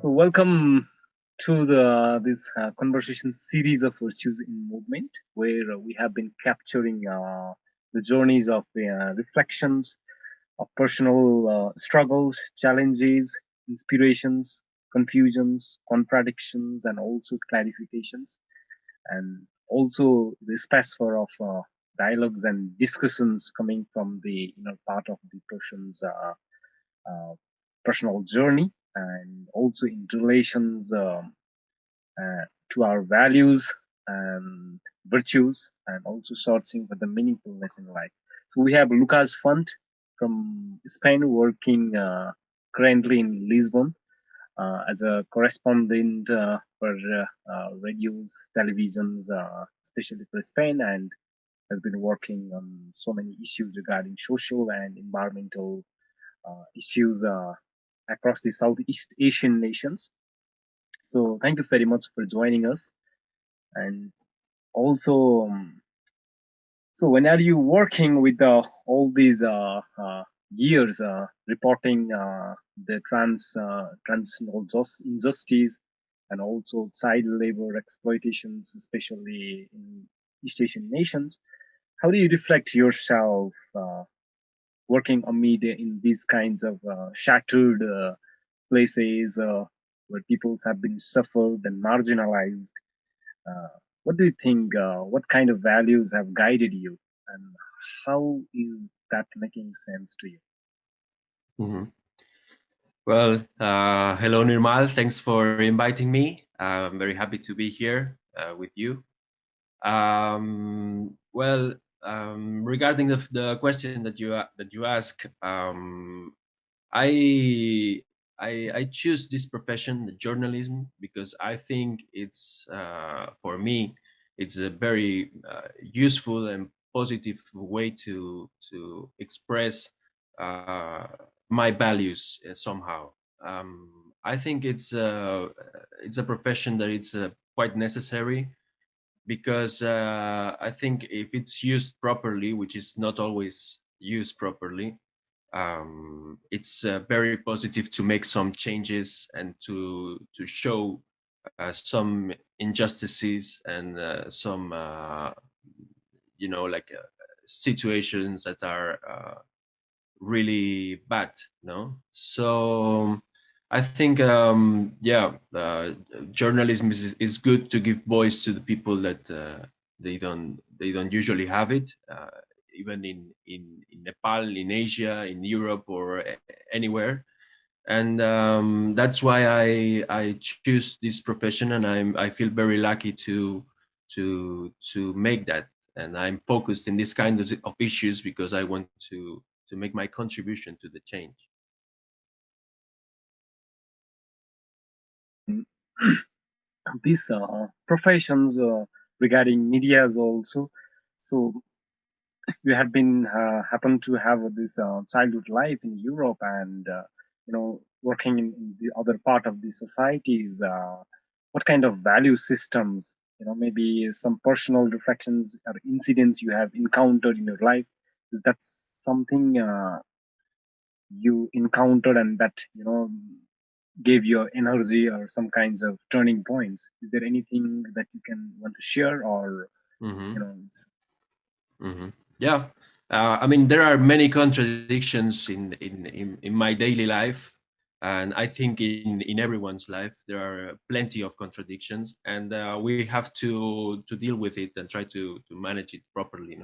So welcome to this conversation series of Virtues in Movement, where we have been capturing the journeys of reflections of personal struggles, challenges, inspirations, confusions, contradictions, and also clarifications, and also the space for of dialogues and discussions coming from the inner part of the person's uh, personal journey, and also in relations to our values and virtues, and also searching for the meaningfulness in life. So we have Lucas Font from Spain, working currently in Lisbon as a correspondent for radios, televisions, especially for Spain, and has been working on so many issues regarding social and environmental issues across the Southeast Asian nations. So thank you very much for joining us. And also, so when are you working with all these years reporting the transitional injustice and also child labor exploitations, especially in East Asian nations? How do you reflect yourself working amid in these kinds of shattered places where peoples have been suffered and marginalized? Uh, what do you think? What kind of values have guided you, and how is that making sense to you? Mhm. Well, hello Nirmal. Thanks for inviting me. I'm very happy to be here with you. Well, regarding the question that you ask, I, I choose this profession, the journalism, because I think it's for me it's a very useful and positive way to express uh, my values somehow. I think it's a profession that it's quite necessary because I think if it's used properly, which is not always used properly, it's very positive to make some changes and to show some injustices and some like situations that are really bad. No, so I think journalism is good to give voice to the people that they don't usually have it, even in Nepal, in Asia, in Europe, or anywhere. And that's why I choose this profession, and I feel very lucky to make that. And I'm focused in this kind of issues because I want to make my contribution to the change. And these professions regarding medias also. So you have been happen to have this childhood life in Europe, and working in the other part of the societies. What kind of value systems? Maybe some personal reflections or incidents you have encountered in your life. Is that something you encountered and that gave your energy or some kinds of turning points? Is there anything that you can want to share, or you Hmm. know? It's, Hmm. Yeah, I mean there are many contradictions in my daily life, and I think in everyone's life there are plenty of contradictions, and we have to deal with it and try to manage it properly.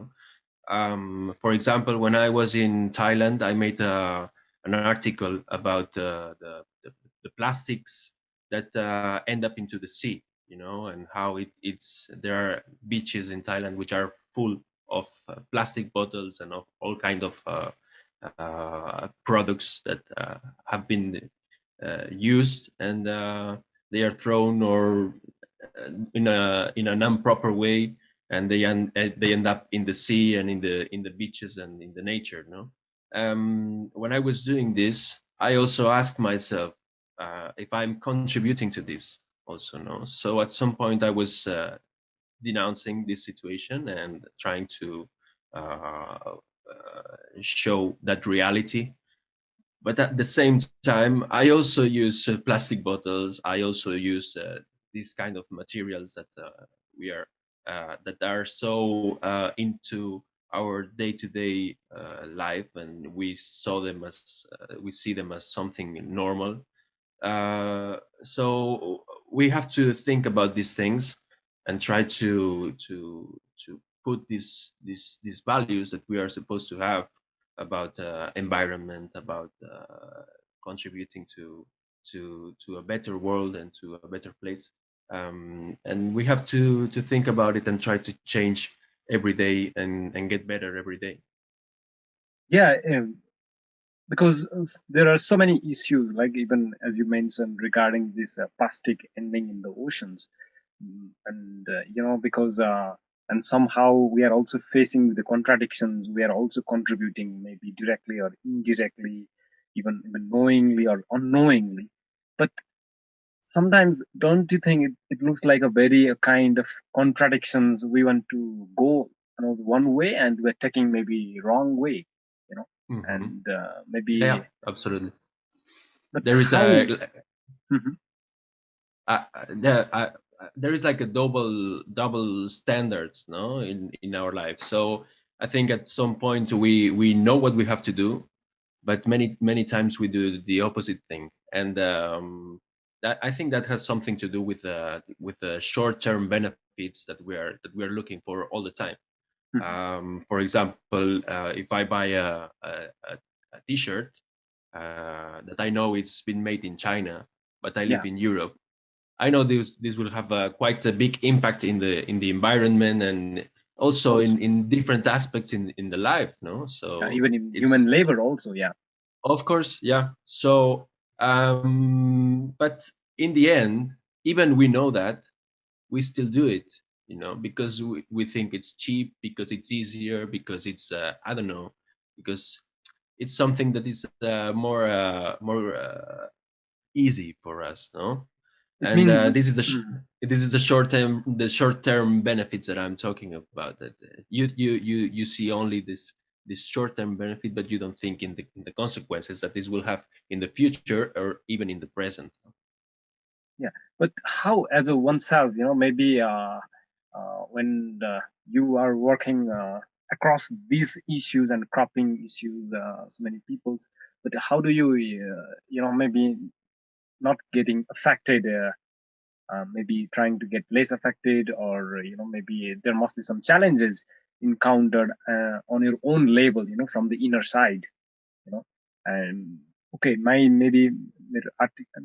For example, when I was in Thailand, I made an article about the plastics that end up into the sea, and how it's there are beaches in Thailand which are full of plastic bottles and of all kind of products that have been used, and they are thrown or in an improper way, and they end up in the sea and in the beaches and in the nature. No, when I was doing this, I also asked myself if I'm contributing to this also. No, so at some point I was denouncing this situation and trying to show that reality. But at the same time, I also use plastic bottles. I also use these kind of materials that we are that are so into our day-to-day life, and we see them as something normal. So we have to think about these things and try to put these values that we are supposed to have about environment, about contributing to a better world and to a better place. And we have to think about it and try to change every day and get better every day. Yeah, because there are so many issues, like even as you mentioned regarding this plastic ending in the oceans. And because and somehow we are also facing the contradictions. We are also contributing, maybe directly or indirectly, even knowingly or unknowingly. But sometimes, don't you think it looks like a very kind of contradictions? We want to go one way and we're taking maybe wrong way, you know Hmm. and Yeah, maybe. absolutely. But There is how? a Mhm. there is like a double standards, no, in our life. So I think at some point we know what we have to do, but many times we do the opposite thing. And that, I think that has something to do with the short term benefits that we are looking for all the time. Mhm. For example, if I buy a t-shirt that I know it's been made in China, but I Yeah, live in Europe, I know this will have quite a big impact in the environment, and also also. in different aspects in the life. No, Yeah, so even in it's human labor also. Yeah. of course, yeah. So, but in the end, even we know that, we still do it. Because we think it's cheap, because it's easier, because it's I don't know, because it's something that is more easy for us. No, It and means. Mhm. this is the short term benefits that I'm talking about. That you see only this short term benefit, but you don't think in the consequences that this will have in the future or even in the present. Yeah, but how, as a oneself, maybe when you are working across these issues and cropping issues, so many people's, but how do you, maybe not getting affected, maybe trying to get less affected, or maybe there must be some challenges encountered on your own level, from the inner side, you know and okay, my maybe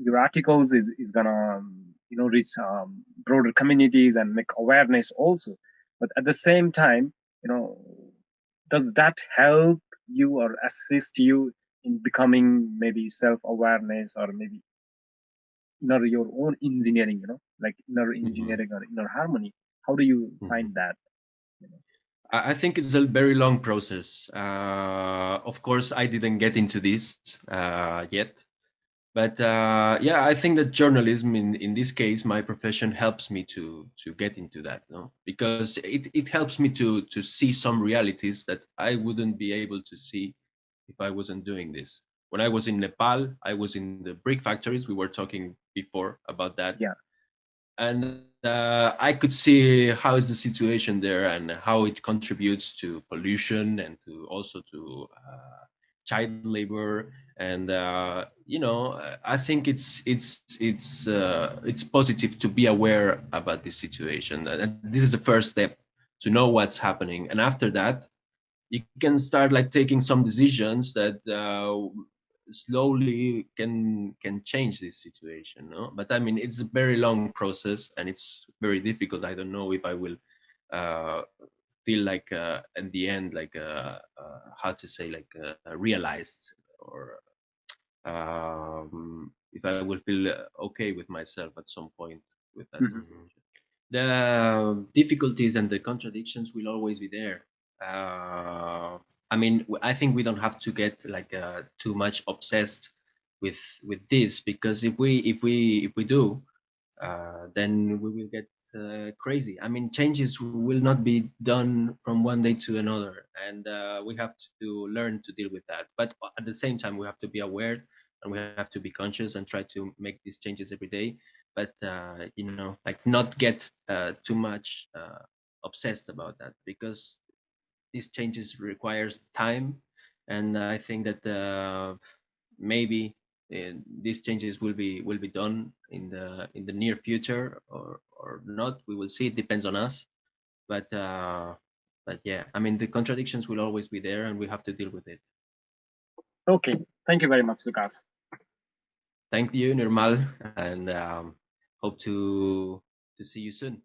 your articles is gonna reach broader communities and make awareness also. But at the same time, you know does that help you or assist you in becoming maybe self-awareness, or maybe inner your own engineering, like inner Hmm. engineering or inner harmony? How do you Hmm. find that, you know? I think it's a very long process. Of course, I didn't get into this yet. But yeah, I think that journalism, in this case, my profession, helps me to get into that, no? Because it helps me to see some realities that I wouldn't be able to see if I wasn't doing this. When I was in Nepal, I was in the brick factories. We were talking before about that, Yeah. and I could see how is the situation there and how it contributes to pollution and to also to child labor. And I think it's positive to be aware about this situation, and this is the first step to know what's happening. And after that, you can start like taking some decisions that slowly can change this situation, no? But I mean, it's a very long process and it's very difficult. I don't know if I will uh, feel like at the end, like how to say, like realized, or if I will feel okay with myself at some point with that Mhm. situation. The difficulties and the contradictions will always be there. uh, I mean, I think we don't have to get like too much obsessed with this, because if we do, then we will get crazy. I mean, changes will not be done from one day to another, and we have to learn to deal with that. But at the same time, we have to be aware and we have to be conscious and try to make these changes every day. But like not get too much obsessed about that, because these changes requires time, and I think that maybe these changes will be done in the near future, or not. We will see. It depends on us. But yeah, I mean, the contradictions will always be there, and we have to deal with it. Okay, thank you very much, Lucas. Thank you, Nirmal, and hope to see you soon.